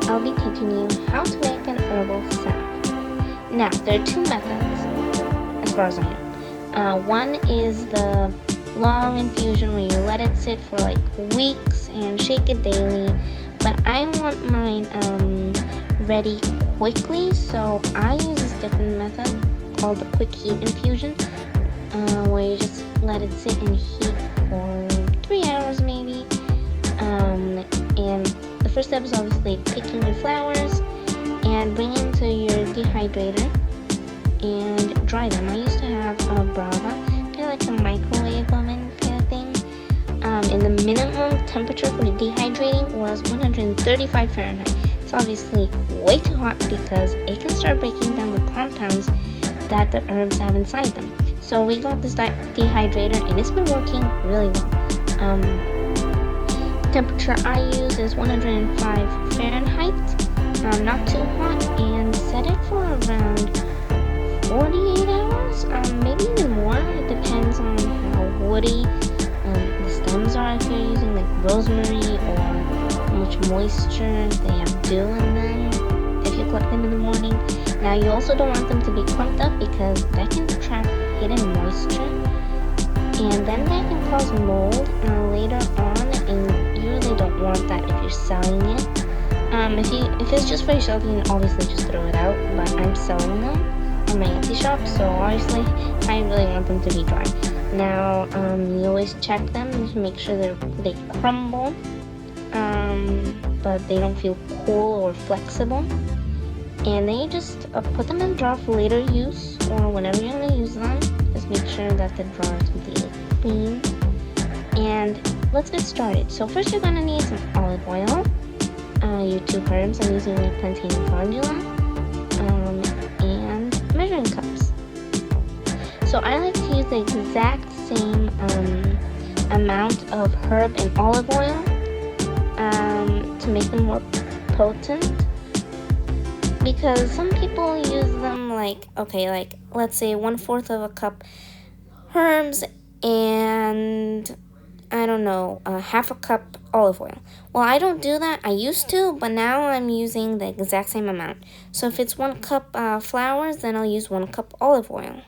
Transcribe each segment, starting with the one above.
I'll be teaching you how to make an herbal salve. Now, there are two methods, as far as I know. One is the long infusion where you let it sit for like weeks and shake it daily, but I want mine ready quickly, so I use this different method called the quick heat infusion, where you just let it sit and heat for 3 hours maybe. And the first step is obviously picking your flowers and bringing them to your dehydrator and dry them. I used to have a Brava, kind of like a microwave oven kind of thing. And the minimum temperature for dehydrating was 135 Fahrenheit. It's obviously way too hot because it can start breaking down the compounds that the herbs have inside them. So we got this dehydrator and it's been working really well. Temperature I use is 105 Fahrenheit, not too hot, and set it for around 48 hours, maybe even more. It depends on how woody the stems are, if you're using like rosemary, or how much moisture they have dew in them if you collect them in the morning. Now you also don't want them to be clumped up because that can trap hidden moisture, and then that can cause mold later on, and you really don't want that if you're selling it. If it's just for yourself, you can obviously just throw it out, but I'm selling them on my Etsy shop, so obviously I really want them to be dry. Now, you always check them to make sure they crumble, but they don't feel cool or flexible. And then you just put them in a jar for later use, or whenever you're going to use them. Just make sure that the jar is completely clean. And let's get started. So first you're going to need some olive oil, your two herbs. I'm using like plantain and calendula, and measuring cups. So I like to use the exact same amount of herb and olive oil to make them more potent. Because some people use them like let's say 1/4 of a cup herbs and I don't know, 1/2 cup olive oil. Well, I don't do that. I used to, but now I'm using the exact same amount. So if it's 1 cup flowers, then I'll use 1 cup olive oil.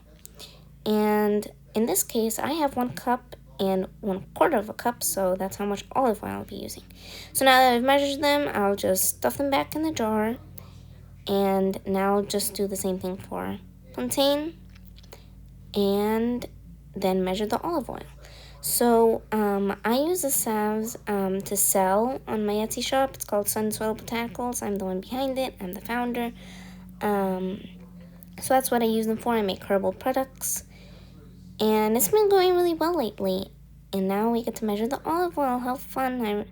And in this case, I have 1 cup and 1/4 of a cup, so that's how much olive oil I'll be using. So now that I've measured them, I'll just stuff them back in the jar. And now just do the same thing for plantain, and then measure the olive oil. So I use the salves to sell on my Etsy shop. It's called Sun Soil Botanicals. I'm the one behind it. I'm the founder. So that's what I use them for. I make herbal products, and it's been going really well lately. And now we get to measure the olive oil. How fun!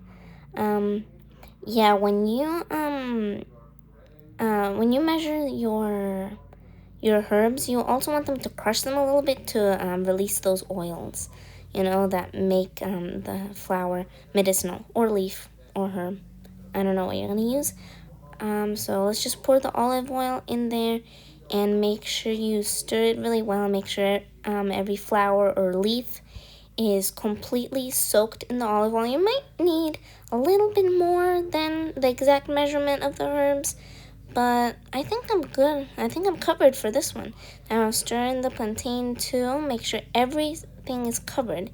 When you measure your herbs, you also want them to crush them a little bit to release those oils, that make the flower medicinal, or leaf, or herb. I don't know what you're going to use. So let's just pour the olive oil in there and make sure you stir it really well. Make sure every flower or leaf is completely soaked in the olive oil. You might need a little bit more than the exact measurement of the herbs, but I think I'm good. I think I'm covered for this one. Now stir in the plantain too. Make sure everything is covered,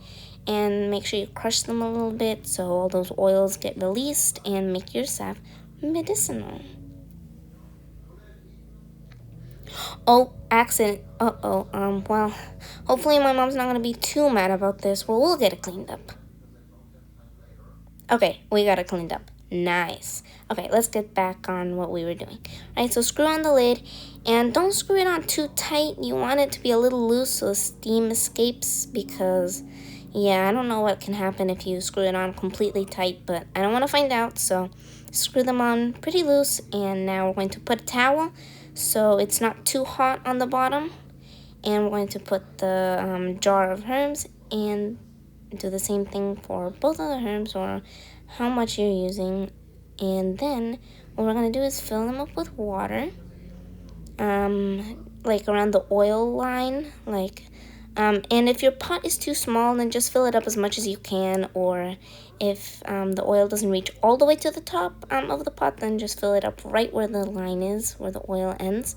and make sure you crush them a little bit so all those oils get released and make your salve medicinal. Oh, accident. Well, hopefully my mom's not going to be too mad about this. Well, we'll get it cleaned up. Okay, we got it cleaned up. Nice. Okay, let's get back on what we were doing. Alright, so screw on the lid, and don't screw it on too tight. You want it to be a little loose so the steam escapes, because, yeah, I don't know what can happen if you screw it on completely tight, but I don't want to find out, so screw them on pretty loose. And now we're going to put a towel so it's not too hot on the bottom, and we're going to put the jar of herbs and do the same thing for both of the herbs, or how much you're using. And then what we're going to do is fill them up with water, like around the oil line, like And if your pot is too small, then just fill it up as much as you can, or if the oil doesn't reach all the way to the top of the pot, then just fill it up right where the line is, where the oil ends.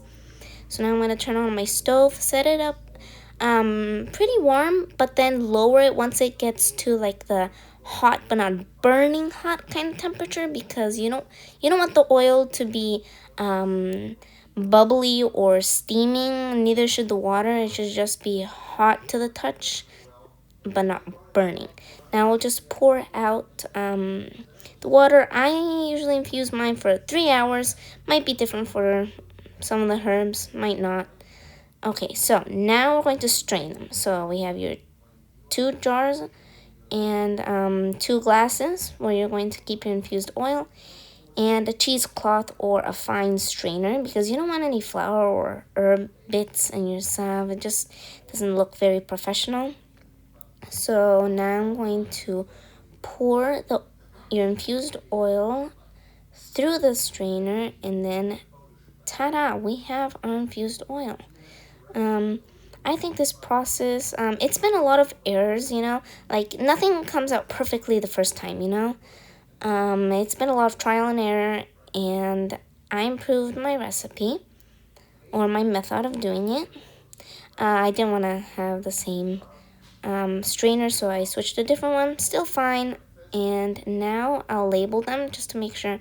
So now I'm going to turn on my stove, set it up pretty warm, but then lower it once it gets to like the hot but not burning hot kind of temperature, because you don't want the oil to be bubbly or steaming. Neither should the water. It should just be hot to the touch but not burning. Now we'll just pour out the water. I usually infuse mine for 3 hours. Might be different for some of the herbs, might not. Okay, so now we're going to strain them. So we have your 2 jars and 2 glasses where you're going to keep your infused oil, and a cheesecloth or a fine strainer, because you don't want any flour or herb bits in your salve. It just doesn't look very professional. So now I'm going to pour your infused oil through the strainer, and then ta-da, we have our infused oil. I think this process, it's been a lot of errors, like nothing comes out perfectly the first time, it's been a lot of trial and error, and I improved my recipe or my method of doing it. I didn't want to have the same strainer, so I switched to a different one. Still fine. And now I'll label them just to make sure I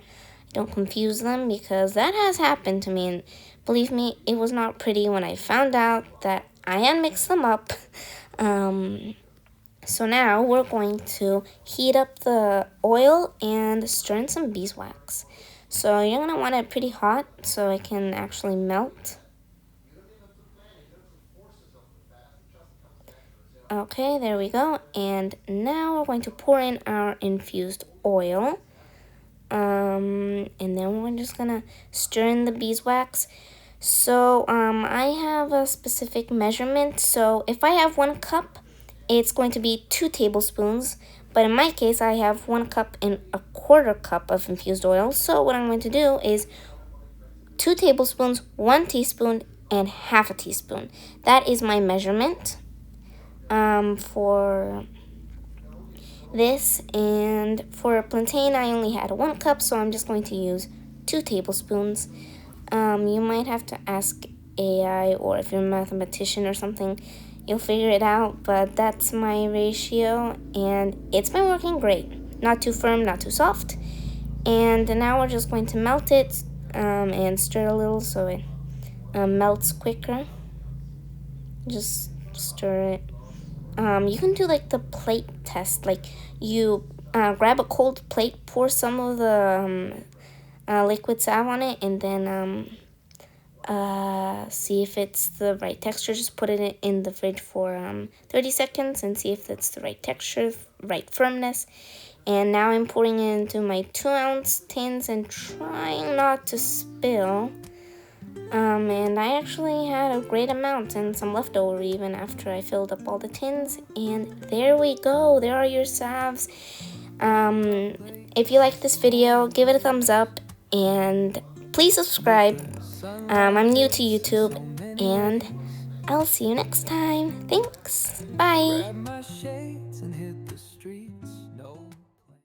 don't confuse them, because that has happened to me, and believe me, it was not pretty when I found out that I had mixed them up. So now we're going to heat up the oil and stir in some beeswax. So you're going to want it pretty hot so it can actually melt. Okay, there we go. And now we're going to pour in our infused oil. And then we're just gonna stir in the beeswax. So I have a specific measurement. So if I have 1 cup, it's going to be 2 tablespoons. But in my case, I have 1 cup and a 1/4 cup of infused oil. So what I'm going to do is 2 tablespoons, 1 teaspoon, and 1/2 teaspoon. That is my measurement for this. And for plantain, I only had 1 cup, so I'm just going to use 2 tablespoons. You might have to ask AI, or if you're a mathematician or something, you'll figure it out, but that's my ratio, and it's been working great. Not too firm, not too soft. And now we're just going to melt it and stir a little so it melts quicker. Just stir it. You can do like the plate test, like you grab a cold plate, pour some of the liquid salve on it, and then see if it's the right texture. Just put it in the fridge for 30 seconds and see if it's the right texture, right firmness. And now I'm pouring it into my 2-ounce tins and trying not to spill. And I actually had a great amount and some leftover even after I filled up all the tins. And there we go. There are your salves. If you like this video, give it a thumbs up and please subscribe. I'm new to YouTube, and I'll see you next time. Thanks. Bye.